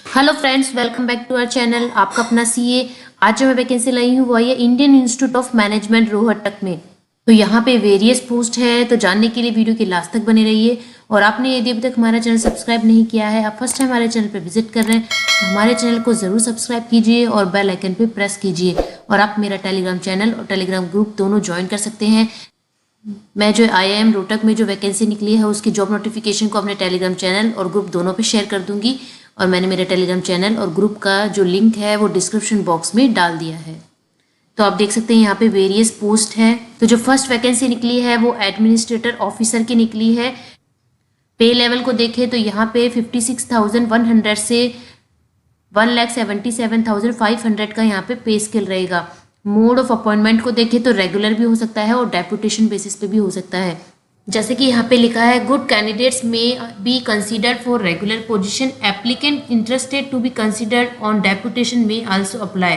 Hello friends, welcome back to our channel. आपका अपना CA. आज जो मैं वैकेंसी लाई हूँ वो है Indian institute of management Rohtak में। तो यहाँ पे वेरियस पोस्ट है, तो जानने के लिए वीडियो के लास्ट तक बने रहिए। और आपने यदि अभी तक हमारा चैनल सब्सक्राइब नहीं किया है, आप फर्स्ट टाइम हमारे चैनल पे विजिट कर रहे हैं, तो हमारे चैनल को ज़रूर सब्सक्राइब कीजिए और बेल आइकन पे प्रेस कीजिए। और आप मेरा टेलीग्राम चैनल और टेलीग्राम ग्रुप दोनों ज्वाइन कर सकते हैं। मैं जो IIM रोहतक में जो वैकेंसी निकली है उसकी जॉब नोटिफिकेशन को अपने टेलीग्राम चैनल और ग्रुप दोनों पे शेयर कर दूंगी। और मैंने मेरे टेलीग्राम चैनल और ग्रुप का जो लिंक है वो डिस्क्रिप्शन बॉक्स में डाल दिया है। तो आप देख सकते हैं यहाँ पे वेरियस पोस्ट है। तो जो फर्स्ट वैकेंसी निकली है वो एडमिनिस्ट्रेटर ऑफिसर की निकली है। पे लेवल को देखें तो यहाँ पे 56,100 से 1,77,500 का यहाँ पे स्केल रहेगा। मोड ऑफ अपॉइंटमेंट को देखें तो रेगुलर भी हो सकता है और डेपुटेशन बेसिस पे भी हो सकता है। जैसे कि यहाँ पे लिखा है, good candidates may be considered for regular position, applicant interested to be considered on deputation may also apply.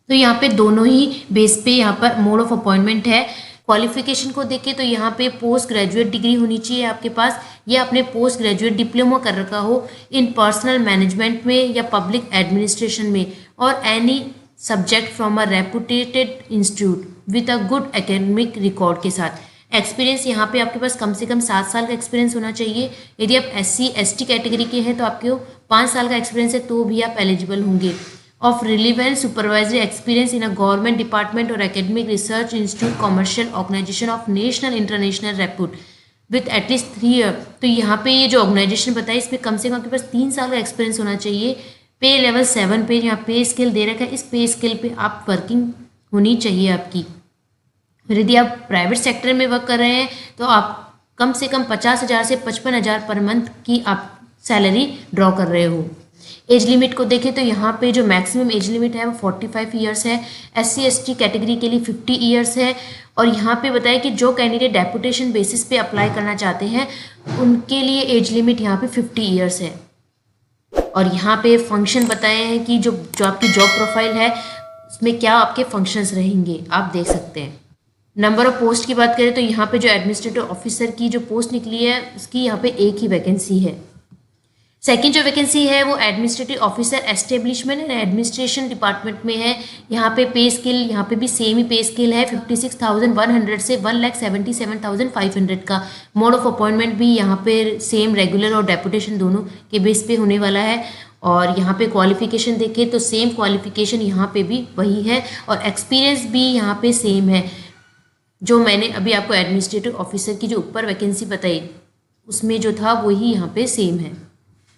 तो यहाँ पे दोनों ही बेस पे यहाँ पर मोड ऑफ अपॉइंटमेंट है। क्वालिफिकेशन को देखें तो यहाँ पे पोस्ट ग्रेजुएट डिग्री होनी चाहिए आपके पास, या अपने पोस्ट ग्रेजुएट डिप्लोमा कर रखा हो इन पर्सनल मैनेजमेंट में या पब्लिक एडमिनिस्ट्रेशन में, और any subject from a reputed institute with a good academic record के साथ। एक्सपीरियंस यहाँ पे आपके पास कम से कम 7 साल का एक्सपीरियंस होना चाहिए। यदि आप SC ST कैटेगरी के हैं तो आपके 5 साल का एक्सपीरियंस है तो भी आप एलिजिबल होंगे। Of relevant supervisory experience in a government department or academic research institute commercial organization of national international repute with at least 3 year. तो यहाँ पे ये जो ऑर्गेनाइजेशन बताई इसमें कम से कम आपके पास 3 साल का एक्सपीरियंस होना चाहिए। पे लेवल 7 पे यहाँ पे स्केल दे रखा है, इस पे स्केल पे आप वर्किंग होनी चाहिए आपकी। फिर यदि आप प्राइवेट सेक्टर में वर्क कर रहे हैं तो आप कम से कम 50,000 से 55,000 पर मंथ की आप सैलरी ड्रॉ कर रहे हो। एज लिमिट को देखें तो यहाँ पे जो मैक्सिमम एज लिमिट है वो 45 ईयर्स है। SC ST कैटेगरी के लिए 50 ईयर्स है। और यहाँ पे बताया कि जो कैंडिडेट डेपुटेशन बेसिस पे अप्लाई करना चाहते हैं उनके लिए एज लिमिट यहाँ पे 50 ईयर्स है। और यहाँ पे फंक्शन बताए हैं कि जो आपकी जॉब प्रोफाइल है उसमें क्या आपके फंक्शंस रहेंगे, आप देख सकते हैं। नंबर ऑफ पोस्ट की बात करें तो यहाँ पे जो एडमिनिस्ट्रेटिव ऑफिसर की जो पोस्ट निकली है उसकी यहाँ पे एक ही वैकेंसी है। सेकंड जो वैकेंसी है वो administrative officer establishment and administration department में है। यहाँ पे पे स्केल यहाँ पे भी सेम ही पे स्केल है, 56,100 से 1,77,500 का। मोड ऑफ अपॉइंटमेंट भी यहाँ पे सेम रेगुलर और डेपुटेशन दोनों के बेस पे होने वाला है। और यहाँ पे क्वालिफिकेशन देखें तो सेम क्वालिफिकेशन यहाँ पे भी वही है और एक्सपीरियंस भी यहाँ पे सेम है जो मैंने अभी आपको एडमिनिस्ट्रेटिव ऑफिसर की जो ऊपर वैकेंसी बताई उसमें जो था वही यहाँ पे सेम है।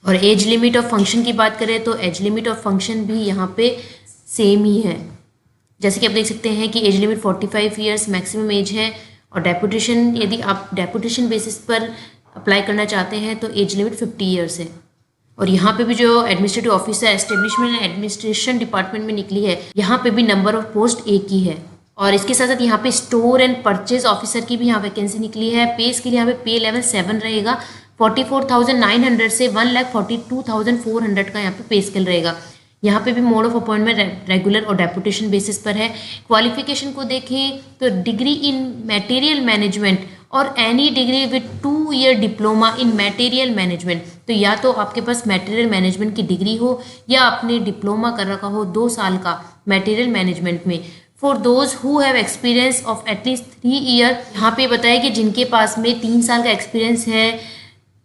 और एज लिमिट ऑफ फंक्शन की बात करें तो एज लिमिट ऑफ फंक्शन भी यहाँ पे सेम ही है। जैसे कि आप देख सकते हैं कि age limit 45 years maximum age है। और डेपुटेशन, यदि आप डेपुटेशन बेसिस पर अप्लाई करना चाहते हैं तो एज लिमिट 50 ईयर्स है। और यहाँ पे भी जो administrative officer establishment and administration department में निकली है, यहाँ पे भी नंबर ऑफ पोस्ट एक ही है। और इसके साथ साथ यहाँ पे स्टोर एंड परचेज ऑफिसर की भी यहाँ वैकेंसी निकली है। पे के लिए यहाँ पे पे लेवल 7 रहेगा, 44,900 से 1,42,400 का यहाँ पे स्केल रहेगा। यहाँ पे भी मोड ऑफ अपॉइंटमेंट रेगुलर और डेपुटेशन बेसिस पर है। क्वालिफिकेशन को देखें तो डिग्री इन मटेरियल मैनेजमेंट और any degree with 2 year diploma in material management. तो या तो आपके पास मटेरियल मैनेजमेंट की डिग्री हो या आपने डिप्लोमा कर रखा हो 2 साल का मटेरियल मैनेजमेंट में। For those who have experience of at least 3 year, यहाँ पे बताया कि जिनके पास में 3 साल का एक्सपीरियंस है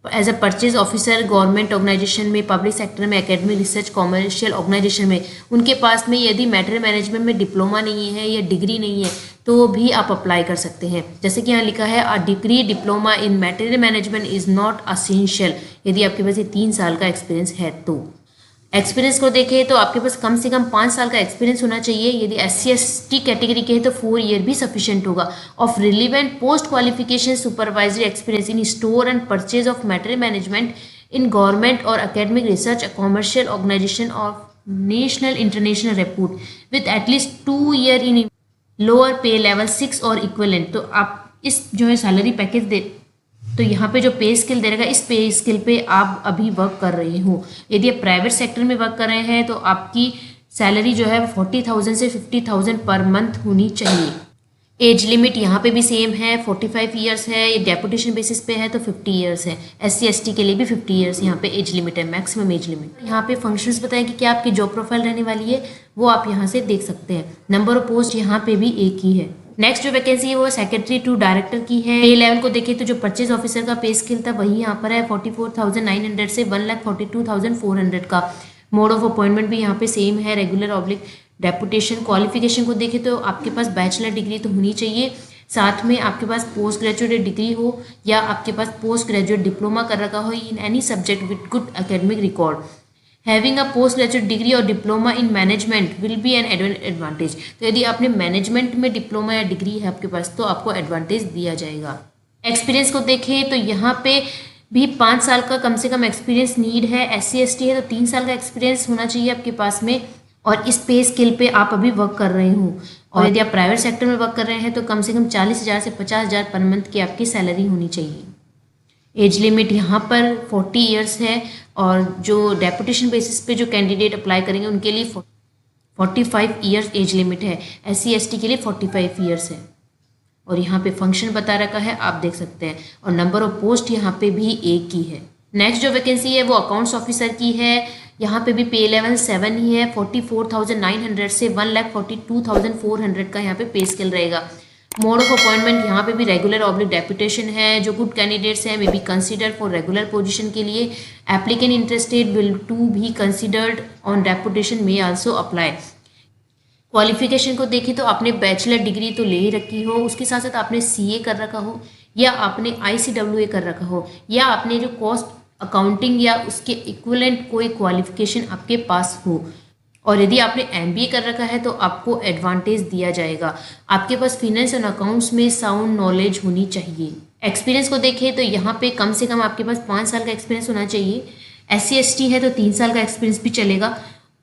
as a purchase officer government organisation में, पब्लिक सेक्टर में, एकेडमिक रिसर्च कॉमर्शियल ऑर्गेनाइजेशन में, उनके पास में यदि मटेरियल मैनेजमेंट में डिप्लोमा नहीं है या डिग्री नहीं है तो भी आप अप्लाई कर सकते हैं। जैसे कि यहाँ लिखा है, a degree diploma in material management is not essential, यदि आपके पास ये 3 साल का एक्सपीरियंस है तो। एक्सपीरियंस को देखें तो आपके पास कम से कम 5 साल का एक्सपीरियंस होना चाहिए। यदि SC ST कैटेगरी के हैं तो 4 ईयर भी सफिशिएंट होगा। Of relevant post qualification supervisory experience in store and purchase of material management in government or academic research commercial organization of national international repute with at least 2 year in lower pay level 6 or equivalent. तो आप इस जो है salary package दे, तो यहाँ पे जो पे स्किल दे रहेगा इस पे स्किल पे आप अभी वर्क कर रहे हो। यदि आप प्राइवेट सेक्टर में वर्क कर रहे हैं तो आपकी सैलरी जो है 40,000 से 50,000 पर मंथ होनी चाहिए। एज लिमिट यहाँ पे भी सेम है, 45 ईयर्स है। ये डेपुटेशन बेसिस पे है तो 50 ईयर्स है। SC ST के लिए भी 50 ईयर्स यहाँ पे एज लिमिट है, मैक्सिमम एज लिमिट। यहाँ पे फंक्शंस बताएं कि क्या आपकी जॉब प्रोफाइल रहने वाली है, वो आप यहाँ से देख सकते हैं। नंबर ऑफ पोस्ट यहाँ पे भी एक ही है। नेक्स्ट जो वैकेंसी है वो सेक्रेटरी टू डायरेक्टर की है। पे लेवल को देखें तो जो परचेज ऑफिसर का पे स्केल था वही यहाँ पर है, 44,900 से 1,42,400 का। मोड ऑफ अपॉइंटमेंट भी यहाँ पे सेम है, रेगुलर ऑब्लिक डेपुटेशन। क्वालिफिकेशन को देखें तो आपके पास बैचलर डिग्री तो होनी चाहिए, साथ में आपके पास पोस्ट ग्रेजुएट डिग्री हो या आपके पास पोस्ट ग्रेजुएट डिप्लोमा कर रखा हो in any subject with good academic record. Having a post graduate degree or diploma in management will be an advantage. तो यदि आपने मैनेजमेंट में डिप्लोमा या डिग्री है आपके पास तो आपको एडवांटेज दिया जाएगा। एक्सपीरियंस को देखें तो यहाँ पे भी 5 साल का कम से कम एक्सपीरियंस नीड है। SC ST है तो 3 साल का एक्सपीरियंस होना चाहिए आपके पास में, और इस पे स्केल पे आप अभी वर्क कर रहे हो। और यदि आप प्राइवेट सेक्टर में वर्क कर रहे हैं तो कम से कम 40,000 से 50,000 पर मंथ की आपकी सैलरी होनी चाहिए। एज लिमिट यहाँ पर 40 ईयर्स है, और जो डेपुटेशन बेसिस पे जो कैंडिडेट अप्लाई करेंगे उनके लिए 45 ईयर्स एज लिमिट है। SC ST के लिए 45 ईयर्स है। और यहाँ पे फंक्शन बता रखा है, आप देख सकते हैं। और नंबर ऑफ पोस्ट यहाँ पे भी एक ही है। नेक्स्ट जो वैकेंसी है वो अकाउंट्स ऑफिसर की है। यहाँ पे भी पे लेवल 7 ही है, 44,900 से 1,42,400 का यहाँ पे पे स्केल रहेगा। मोड ऑफ अपॉइंटमेंट यहाँ पे भी रेगुलर ऑब्लिक डेपुटेशन है। जो गुड कैंडिडेट्स हैं may be consider for regular position के लिए। Applicant interested will to be considered on deputation may also apply. Qualification को देखें तो आपने बैचलर डिग्री तो ले ही रखी हो, उसके साथ साथ आपने CA कर रखा हो या आपने ICWA कर रखा हो, या आपने जो कॉस्ट अकाउंटिंग या उसके इक्विवेलेंट कोई क्वालिफिकेशन आपके पास हो। और यदि आपने MBA कर रखा है तो आपको एडवांटेज दिया जाएगा। आपके पास फिनेंस एंड अकाउंट्स में साउंड नॉलेज होनी चाहिए। एक्सपीरियंस को देखें तो यहाँ पे कम से कम आपके पास 5 साल का एक्सपीरियंस होना चाहिए। SC ST है तो 3 साल का एक्सपीरियंस भी चलेगा।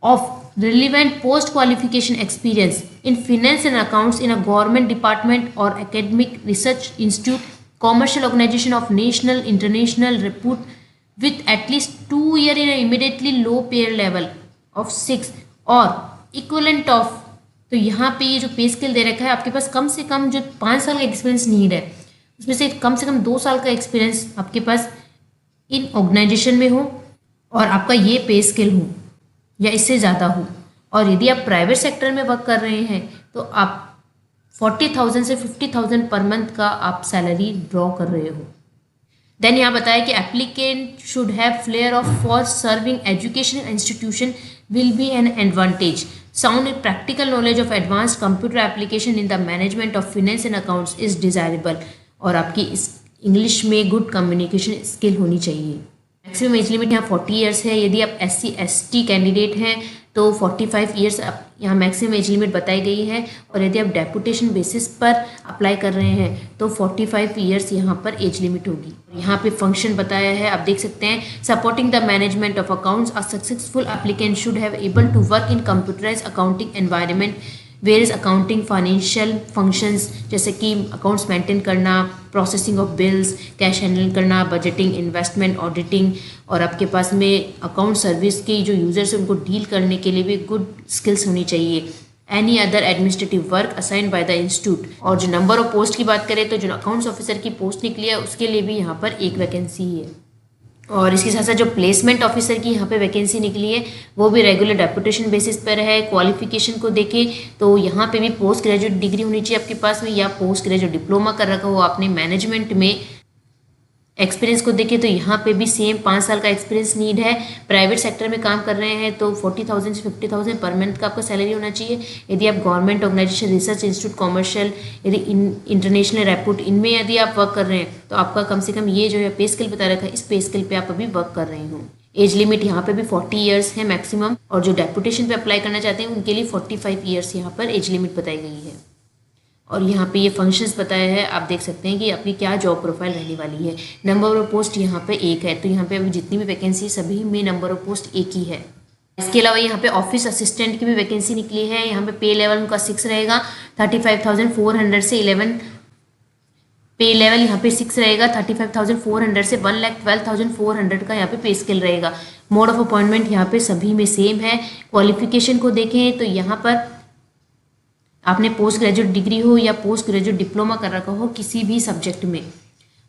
Of relevant post qualification experience in finance and accounts in a government department or academic research institute, commercial organization of national international repute with at least 2 year in an immediately low pay level of 6 और equivalent of। तो यहाँ पे ये जो पे scale दे रखा है आपके पास कम से कम जो 5 साल का एक्सपीरियंस नीड है उसमें से कम 2 साल का एक्सपीरियंस आपके पास इन ऑर्गेनाइजेशन में हो और आपका ये पे स्केल हो या इससे ज़्यादा हो। और यदि आप प्राइवेट सेक्टर में वर्क कर रहे हैं तो आप 40,000 से 50,000 पर मंथ का आप सैलरी ड्रॉ कर रहे हो। देन यहाँ बताया कि applicant should have flair of for serving educational institution will be an advantage. Sound practical knowledge of advanced computer application in the management of finance and accounts is desirable. और आपकी इस English में good communication skill होनी चाहिए। Maximum age limit यहाँ 40 years है। यदि आप SC ST कैंडिडेट हैं तो 45 ईयर्स यहाँ मैक्सिमम एज लिमिट बताई गई है। और यदि आप डेपुटेशन बेसिस पर अप्लाई कर रहे हैं तो 45 ईयर्स यहाँ पर एज लिमिट होगी। यहाँ पे फंक्शन बताया है, आप देख सकते हैं। Supporting the management of accounts, a successful applicant should have able to work in computerise accounting environment various accounting financial functions, जैसे कि अकाउंट्स मेंटेन करना, processing of bills, cash handle करना, बजटिंग, इन्वेस्टमेंट, ऑडिटिंग। और आपके पास में account service के जो users हैं उनको डील करने के लिए भी गुड स्किल्स होनी चाहिए। Any other administrative work assign by the institute. और जो नंबर ऑफ पोस्ट की बात करें तो जो अकाउंट्स ऑफिसर की पोस्ट निकली है उसके लिए भी यहाँ पर एक वैकेंसी है। और इसके साथ साथ जो प्लेसमेंट ऑफिसर की यहाँ पे वैकेंसी निकली है वो भी रेगुलर डेपुटेशन बेसिस पर है। क्वालिफिकेशन को देखें तो यहाँ पे भी पोस्ट ग्रेजुएट डिग्री होनी चाहिए आपके पास में, या पोस्ट ग्रेजुएट डिप्लोमा कर रखा हो आपने मैनेजमेंट में। एक्सपीरियंस को देखें तो यहाँ पे भी सेम 5 साल का एक्सपीरियंस नीड है। प्राइवेट सेक्टर में काम कर रहे हैं तो 40,000 से 50,000 पर मंथ का आपका सैलरी होना चाहिए। यदि आप government organisation, research institute, commercial, यदि इंटरनेशनल रेपुट इनमें यदि आप वर्क कर रहे हैं तो आपका कम से कम ये जो है पे स्केल बता रखा है, इस पे स्केल पे आप अभी वर्क कर रहे हो। एज लिमिट यहाँ पे भी 40 ईयर्स है मैक्सिमम। और जो डेपुटेशन पे अप्लाई करना चाहते हैं उनके लिए 45 ईयर्स यहाँ पर एज लिमिट बताई गई है। और यहाँ पे ये फंक्शंस बताया है, आप देख सकते हैं कि आपकी क्या जॉब प्रोफाइल रहने वाली है। नंबर ऑफ पोस्ट यहाँ पे एक है, तो यहाँ पे अभी जितनी भी वैकेंसी सभी में नंबर ऑफ पोस्ट एक ही है। इसके अलावा यहाँ पे ऑफिस असिस्टेंट की भी वैकेंसी निकली है। यहाँ पे पे लेवल उनका 6 रहेगा, 35,400 से 11 पे लेवल यहाँ पे 6 रहेगा, 35,400 से 1,12,400 का यहाँ पे पे स्केल रहेगा। मोड ऑफ अपॉइंटमेंट यहाँ पे सभी में सेम है। क्वालिफिकेशन को देखें तो यहाँ पर आपने पोस्ट ग्रेजुएट डिग्री हो या पोस्ट ग्रेजुएट डिप्लोमा कर रखा हो किसी भी सब्जेक्ट में।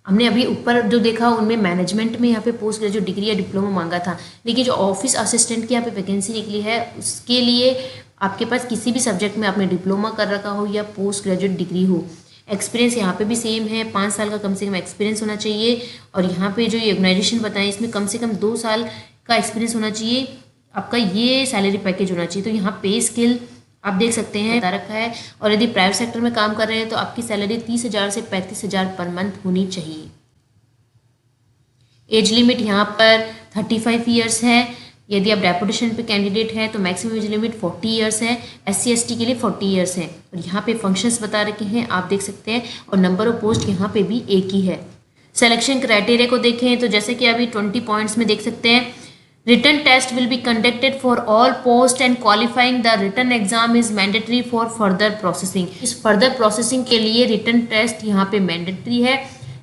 हमने अभी ऊपर जो देखा उनमें मैनेजमेंट में यहाँ पे पोस्ट ग्रेजुएट डिग्री या डिप्लोमा मांगा था, लेकिन जो ऑफिस असिस्टेंट की यहाँ पे वैकेंसी निकली है उसके लिए आपके पास किसी भी सब्जेक्ट में आपने डिप्लोमा कर रखा हो या पोस्ट ग्रेजुएट डिग्री हो। एक्सपीरियंस यहाँ पे भी सेम है, 5 साल का कम से कम एक्सपीरियंस होना चाहिए। और यहाँ पे जो ये ऑर्गेनाइजेशन बताएं इसमें कम से कम 2 साल का एक्सपीरियंस होना चाहिए। आपका ये सैलरी पैकेज होना चाहिए। तो यहाँ पे स्केल आप देख सकते हैं बता रखा है। और यदि प्राइवेट सेक्टर में काम कर रहे हैं तो आपकी सैलरी 30,000 से 35,000 पर मंथ होनी चाहिए। एज लिमिट यहाँ पर 35 ईयर्स है। यदि आप डेपुटेशन पे कैंडिडेट हैं तो मैक्सिमम एज लिमिट 40 ईयर्स है। SC/ST के लिए 40 ईयर्स है। और यहाँ पे फंक्शंस बता रखे हैं आप देख सकते हैं, और नंबर ऑफ पोस्ट यहाँ पे भी एक ही है। सिलेक्शन क्राइटेरिया को देखें तो जैसे कि अभी 20 पॉइंट्स में देख सकते हैं, written test will be conducted for all post and qualifying the written exam is mandatory for further processing. इस फर्दर प्रोसेसिंग के लिए रिटन टेस्ट यहाँ पे मैंडेटरी है।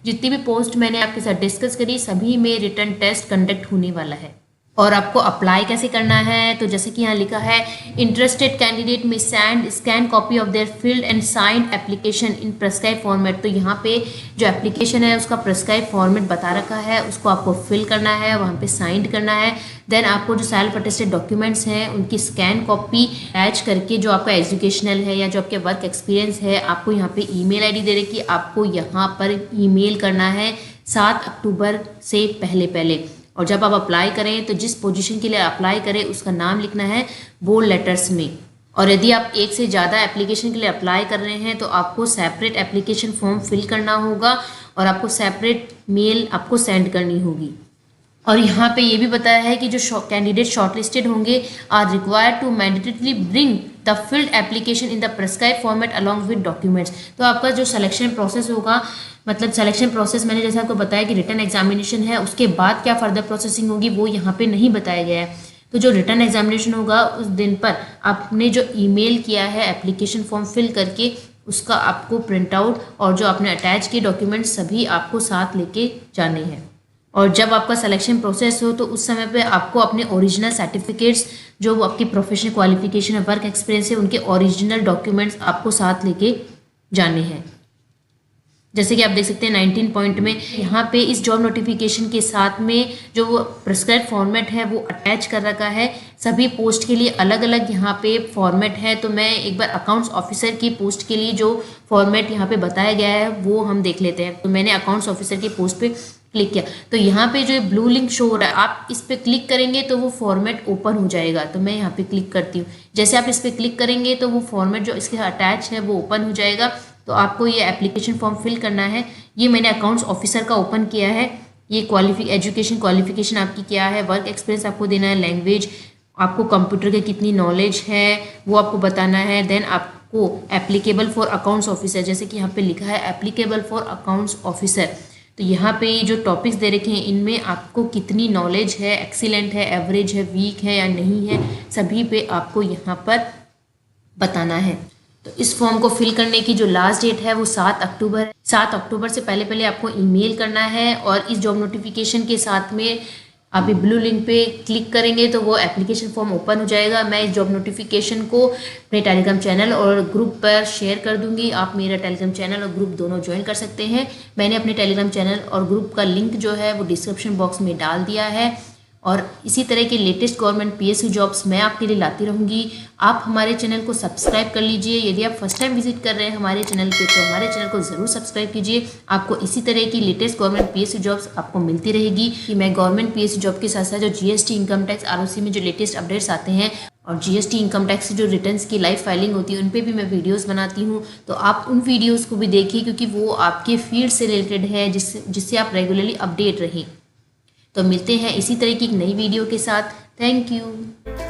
जितनी भी पोस्ट मैंने आपके साथ डिस्कस करी सभी में रिटन टेस्ट कंडक्ट होने वाला है। और आपको अप्लाई कैसे करना है तो जैसे कि यहाँ लिखा है, इंटरेस्टेड कैंडिडेट में scan copy of their filled and signed application in prescribe format. तो यहाँ पे जो एप्लीकेशन है उसका प्रेस्क्राइब फॉर्मेट बता रखा है, उसको आपको फिल करना है, वहाँ पे साइंड करना है। देन आपको जो सेल्फ अटेस्टेड डॉक्यूमेंट्स हैं उनकी स्कैन कॉपी अटैच करके, जो आपका एजुकेशनल है या जो आपके वर्क एक्सपीरियंस है, आपको यहाँ पे ईमेल आईडी दे रखी, आपको यहाँ पर ईमेल करना है 7 अक्टूबर से पहले। और जब आप अप्लाई करें तो जिस पोजीशन के लिए अप्लाई करें उसका नाम लिखना है बोल्ड लेटर्स में। और यदि आप एक से ज़्यादा एप्लीकेशन के लिए अप्लाई कर रहे हैं तो आपको सेपरेट एप्लीकेशन फॉर्म फिल करना होगा और आपको सेपरेट मेल आपको सेंड करनी होगी। और यहाँ पे ये भी बताया है कि जो कैंडिडेट शॉर्टलिस्टेड होंगे are required to mandatorily bring the filled application in the prescribed format along with documents. तो आपका जो सिलेक्शन प्रोसेस होगा, मतलब सिलेक्शन प्रोसेस मैंने जैसे आपको बताया कि रिटन एग्जामिनेशन है, उसके बाद क्या फर्दर प्रोसेसिंग होगी वो यहाँ पे नहीं बताया गया है। तो जो रिटन एग्जामिनेशन होगा उस दिन पर आपने जो ईमेल किया है एप्लीकेशन फॉर्म फिल करके उसका आपको प्रिंट आउट और जो आपने अटैच किए डॉक्यूमेंट्स सभी आपको साथ लेके जाने हैं। और जब आपका सिलेक्शन प्रोसेस हो तो उस समय पे आपको अपने ओरिजिनल सर्टिफिकेट्स, जो आपकी प्रोफेशनल क्वालिफिकेशन है, वर्क एक्सपीरियंस है, उनके ओरिजिनल डॉक्यूमेंट्स आपको साथ लेके जाने हैं। जैसे कि आप देख सकते हैं 19 पॉइंट में यहाँ पे इस जॉब नोटिफिकेशन के साथ में जो वो प्रिस्क्राइब फॉर्मेट है वो अटैच कर रखा है। सभी पोस्ट के लिए अलग अलग यहाँ पे फॉर्मेट है। तो मैं एक बार अकाउंट्स ऑफिसर की पोस्ट के लिए जो फॉर्मेट यहाँ पे बताया गया है वो हम देख लेते हैं। तो मैंने अकाउंट्स ऑफिसर की पोस्ट पे क्लिक किया तो यहाँ पे जो ब्लू लिंक शो हो रहा है, आप इस पे क्लिक करेंगे तो वो फॉर्मेट ओपन हो जाएगा। तो मैं यहाँ पे क्लिक करती हूँ। जैसे आप इस पे क्लिक करेंगे तो वो फॉर्मेट जो इसके अटैच है वो ओपन हो जाएगा। तो आपको ये एप्लीकेशन फॉर्म फिल करना है। ये मैंने अकाउंट्स ऑफिसर का ओपन किया है। ये एजुकेशन क्वालिफिकेशन आपकी क्या है, वर्क एक्सपीरियंस आपको देना है, लैंग्वेज, आपको कंप्यूटर की कितनी नॉलेज है वो आपको बताना है। देन आपको एप्लीकेबल फॉर अकाउंट्स ऑफिसर, जैसे कि यहाँ पे लिखा है एप्लीकेबल फॉर अकाउंट्स ऑफिसर। तो यहाँ पे जो टॉपिक्स दे रखे हैं इनमें आपको कितनी नॉलेज है, एक्सीलेंट है, एवरेज है, वीक है या नहीं है, सभी पे आपको यहाँ पर बताना है। तो इस फॉर्म को फिल करने की जो लास्ट डेट है वो 7 अक्टूबर है। 7 अक्टूबर से पहले आपको ईमेल करना है। और इस जॉब नोटिफिकेशन के साथ में आप ब्लू लिंक पे क्लिक करेंगे तो वो एप्लीकेशन फॉर्म ओपन हो जाएगा। मैं इस जॉब नोटिफिकेशन को अपने टेलीग्राम चैनल और ग्रुप पर शेयर कर दूंगी। आप मेरा टेलीग्राम चैनल और ग्रुप दोनों ज्वाइन कर सकते हैं। मैंने अपने टेलीग्राम चैनल और ग्रुप का लिंक जो है वो डिस्क्रिप्शन बॉक्स में डाल दिया है। और इसी तरह के लेटेस्ट गवर्नमेंट PSU जॉब्स मैं आपके लिए लाती रहूँगी। आप हमारे चैनल को सब्सक्राइब कर लीजिए। यदि आप फर्स्ट टाइम विजिट कर रहे हैं हमारे चैनल पे तो हमारे चैनल को ज़रूर सब्सक्राइब कीजिए। आपको इसी तरह की लेटेस्ट गवर्नमेंट PSU जॉब्स आपको मिलती रहेगी। कि मैं गवर्नमेंट PSU जॉब के साथ साथ जो GST इनकम टैक्स ROC में जो लेटेस्ट अपडेट्स आते हैं और GST इनकम टैक्स जो रिटर्न्स की लाइव फाइलिंग होती है उन पे भी मैं वीडियोस बनाती हूँ। तो आप उन वीडियोस को भी देखिए क्योंकि वो आपके फील्ड से रिलेटेड है, जिससे आप रेगुलरली अपडेट रहें। तो मिलते हैं इसी तरह की एक नई वीडियो के साथ। Thank you.